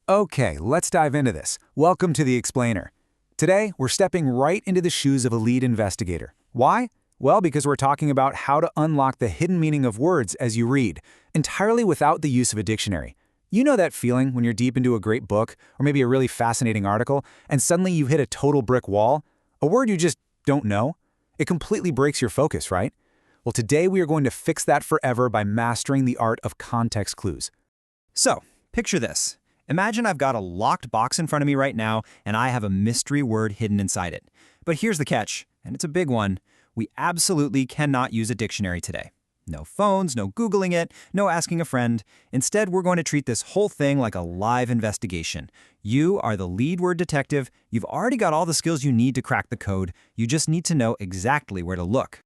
Okay, let's dive into this. Welcome to The Explainer. Today, we're stepping right into the shoes of a lead investigator. Why? Well, because we're talking about how to unlock the hidden meaning of words as you read, entirely without the use of a dictionary. You know that feeling when you're deep into a great book, or maybe a really fascinating article, and suddenly you hit a total brick wall? A word you just don't know? It completely breaks your focus, right? Well, today we are going to fix that forever by mastering the art of context clues. So, picture this. Imagine I've got a locked box in front of me right now, and I have a mystery word hidden inside it. But here's the catch, and it's a big one. We absolutely cannot use a dictionary today. No phones, no Googling it, no asking a friend. Instead, we're going to treat this whole thing like a live investigation. You are the lead word detective. You've already got all the skills you need to crack the code. You just need to know exactly where to look.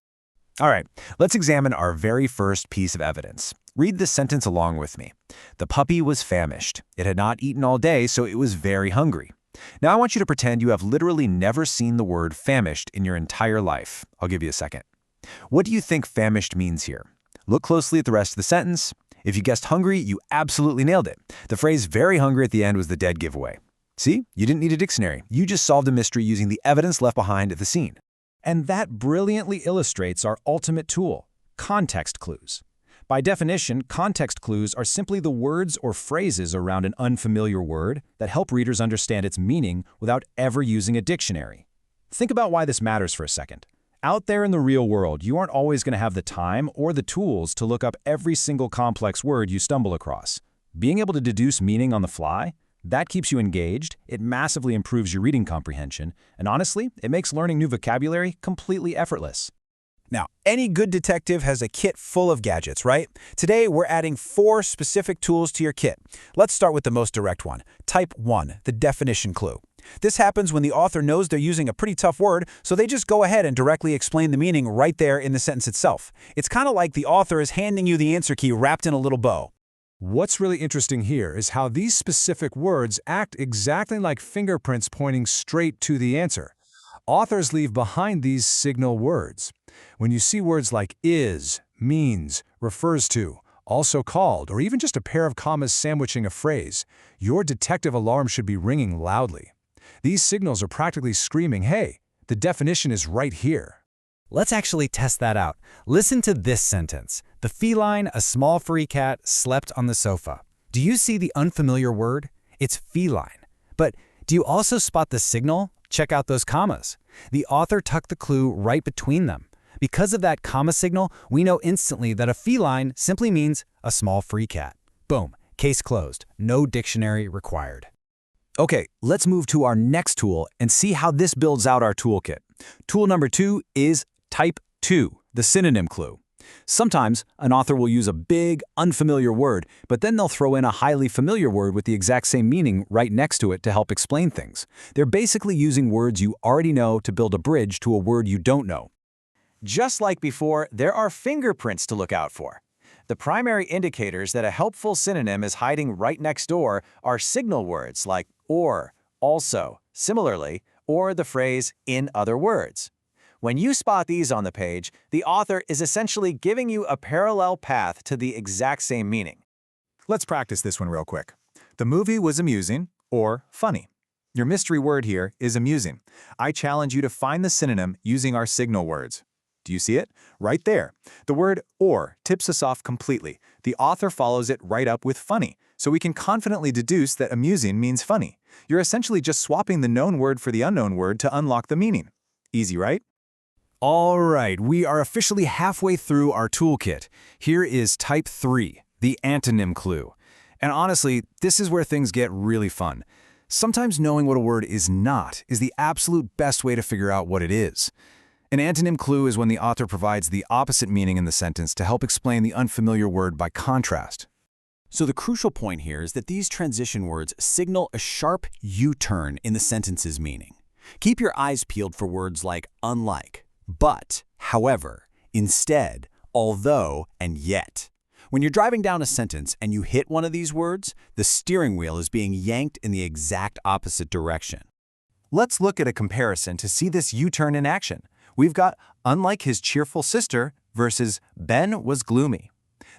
All right, let's examine our very first piece of evidence. Read this sentence along with me. The puppy was famished. It had not eaten all day, so it was very hungry. Now I want you to pretend you have literally never seen the word famished in your entire life. I'll give you a second. What do you think famished means here? Look closely at the rest of the sentence. If you guessed hungry, you absolutely nailed it. The phrase very hungry at the end was the dead giveaway. See, you didn't need a dictionary. You just solved a mystery using the evidence left behind at the scene. And that brilliantly illustrates our ultimate tool, context clues. By definition, context clues are simply the words or phrases around an unfamiliar word that help readers understand its meaning without ever using a dictionary. Think about why this matters for a second. Out there in the real world, you aren't always going to have the time or the tools to look up every single complex word you stumble across. Being able to deduce meaning on the fly, that keeps you engaged, it massively improves your reading comprehension, and honestly, it makes learning new vocabulary completely effortless. Now, any good detective has a kit full of gadgets, right? Today, we're adding 4 specific tools to your kit. Let's start with the most direct one. Type 1, the definition clue. This happens when the author knows they're using a pretty tough word, so they just go ahead and directly explain the meaning right there in the sentence itself. It's kind of like the author is handing you the answer key wrapped in a little bow. What's really interesting here is how these specific words act exactly like fingerprints pointing straight to the answer. Authors leave behind these signal words. When you see words like is, means, refers to, also called, or even just a pair of commas sandwiching a phrase, your detective alarm should be ringing loudly. These signals are practically screaming, hey, the definition is right here. Let's actually test that out. Listen to this sentence. The feline, a small furry cat, slept on the sofa. Do you see the unfamiliar word? It's feline. But do you also spot the signal? Check out those commas. The author tucked the clue right between them. Because of that comma signal, we know instantly that a feline simply means a small free cat. Boom, case closed. No dictionary required. Okay, let's move to our next tool and see how this builds out our toolkit. Tool number 2 is Type 2, the synonym clue. Sometimes an author will use a big, unfamiliar word, but then they'll throw in a highly familiar word with the exact same meaning right next to it to help explain things. They're basically using words you already know to build a bridge to a word you don't know. Just like before, there are fingerprints to look out for. The primary indicators that a helpful synonym is hiding right next door are signal words like or, also, similarly, or the phrase in other words. When you spot these on the page, the author is essentially giving you a parallel path to the exact same meaning. Let's practice this one real quick. The movie was amusing or funny. Your mystery word here is amusing. I challenge you to find the synonym using our signal words. Do you see it? Right there. The word or tips us off completely. The author follows it right up with funny, so we can confidently deduce that amusing means funny. You're essentially just swapping the known word for the unknown word to unlock the meaning. Easy, right? All right, we are officially halfway through our toolkit. Here is Type 3, the antonym clue. And honestly, this is where things get really fun. Sometimes knowing what a word is not is the absolute best way to figure out what it is. An antonym clue is when the author provides the opposite meaning in the sentence to help explain the unfamiliar word by contrast. So the crucial point here is that these transition words signal a sharp U-turn in the sentence's meaning. Keep your eyes peeled for words like unlike, but, however, instead, although, and yet. When you're driving down a sentence and you hit one of these words, the steering wheel is being yanked in the exact opposite direction. Let's look at a comparison to see this U-turn in action. We've got unlike his cheerful sister versus Ben was gloomy.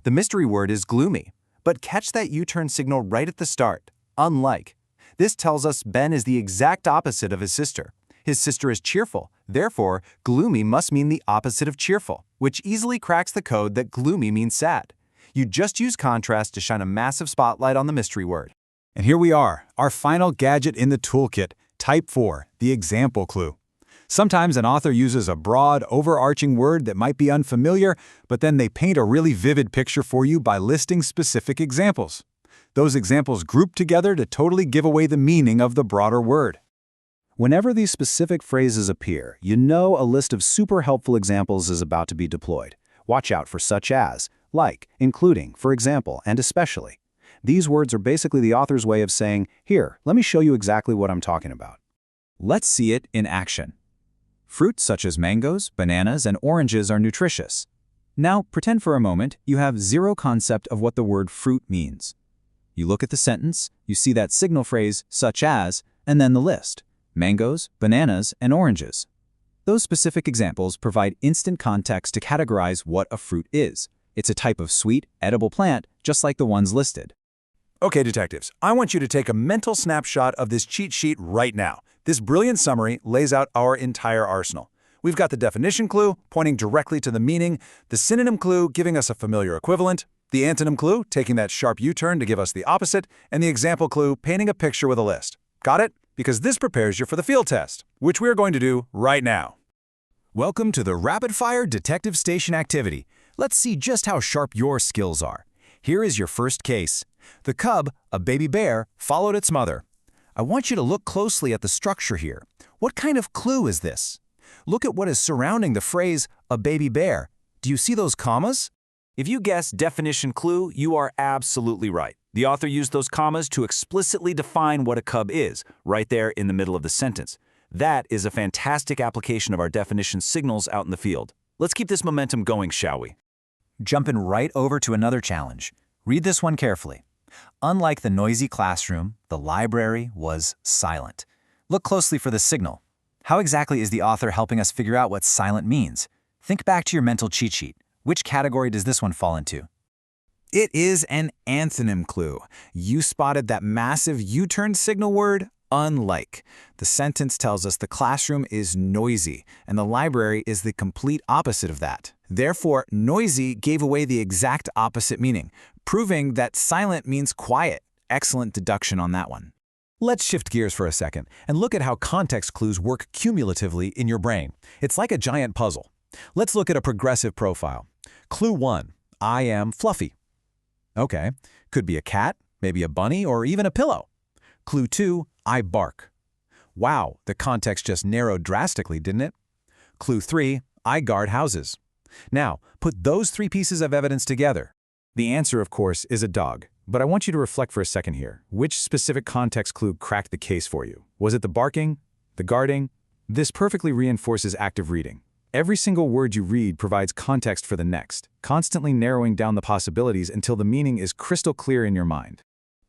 The mystery word is gloomy, but catch that U-turn signal right at the start. unlike. This tells us Ben is the exact opposite of his sister. His sister is cheerful, therefore, gloomy must mean the opposite of cheerful, which easily cracks the code that gloomy means sad. You just use contrast to shine a massive spotlight on the mystery word. And here we are, our final gadget in the toolkit, Type 4, the example clue. Sometimes an author uses a broad, overarching word that might be unfamiliar, but then they paint a really vivid picture for you by listing specific examples. Those examples group together to totally give away the meaning of the broader word. Whenever these specific phrases appear, you know a list of super helpful examples is about to be deployed. Watch out for such as, like, including, for example, and especially. These words are basically the author's way of saying, here, let me show you exactly what I'm talking about. Let's see it in action. Fruits such as mangoes, bananas, and oranges are nutritious. Now, pretend for a moment you have zero concept of what the word fruit means. You look at the sentence, you see that signal phrase, such as, and then the list. Mangoes, bananas, and oranges. Those specific examples provide instant context to categorize what a fruit is. It's a type of sweet, edible plant, just like the ones listed. Okay, detectives, I want you to take a mental snapshot of this cheat sheet right now. This brilliant summary lays out our entire arsenal. We've got the definition clue, pointing directly to the meaning, the synonym clue giving us a familiar equivalent, the antonym clue taking that sharp U-turn to give us the opposite, and the example clue painting a picture with a list. Got it? Because this prepares you for the field test, which we're going to do right now. Welcome to the Rapid Fire Detective Station activity. Let's see just how sharp your skills are. Here is your first case. The cub, a baby bear, followed its mother. I want you to look closely at the structure here. What kind of clue is this? Look at what is surrounding the phrase, a baby bear. Do you see those commas? If you guessed definition clue, you are absolutely right. The author used those commas to explicitly define what a cub is, right there in the middle of the sentence. That is a fantastic application of our definition signals out in the field. Let's keep this momentum going, shall we? Jumping right over to another challenge. Read this one carefully. Unlike the noisy classroom, the library was silent. Look closely for the signal. How exactly is the author helping us figure out what silent means? Think back to your mental cheat sheet. Which category does this one fall into? It is an antonym clue. You spotted that massive U-turn signal word, unlike. The sentence tells us the classroom is noisy, and the library is the complete opposite of that. Therefore, noisy gave away the exact opposite meaning, proving that silent means quiet. Excellent deduction on that one. Let's shift gears for a second and look at how context clues work cumulatively in your brain. It's like a giant puzzle. Let's look at a progressive profile. Clue 1, I am fluffy. Okay, could be a cat, maybe a bunny, or even a pillow. Clue 2, I bark. Wow, the context just narrowed drastically, didn't it? Clue 3, I guard houses. Now, put those three pieces of evidence together. The answer, of course, is a dog. But I want you to reflect for a second here. Which specific context clue cracked the case for you? Was it the barking? The guarding? This perfectly reinforces active reading. Every single word you read provides context for the next, constantly narrowing down the possibilities until the meaning is crystal clear in your mind.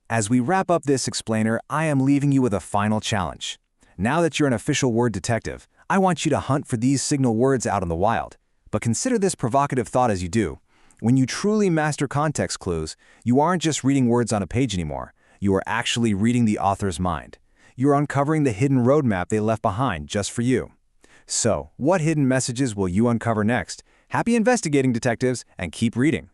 As we wrap up this explainer, I am leaving you with a final challenge. Now that you're an official word detective, I want you to hunt for these signal words out in the wild. But consider this provocative thought as you do. When you truly master context clues, you aren't just reading words on a page anymore. You are actually reading the author's mind. You're uncovering the hidden roadmap they left behind just for you. So, what hidden messages will you uncover next? Happy investigating, detectives, and keep reading.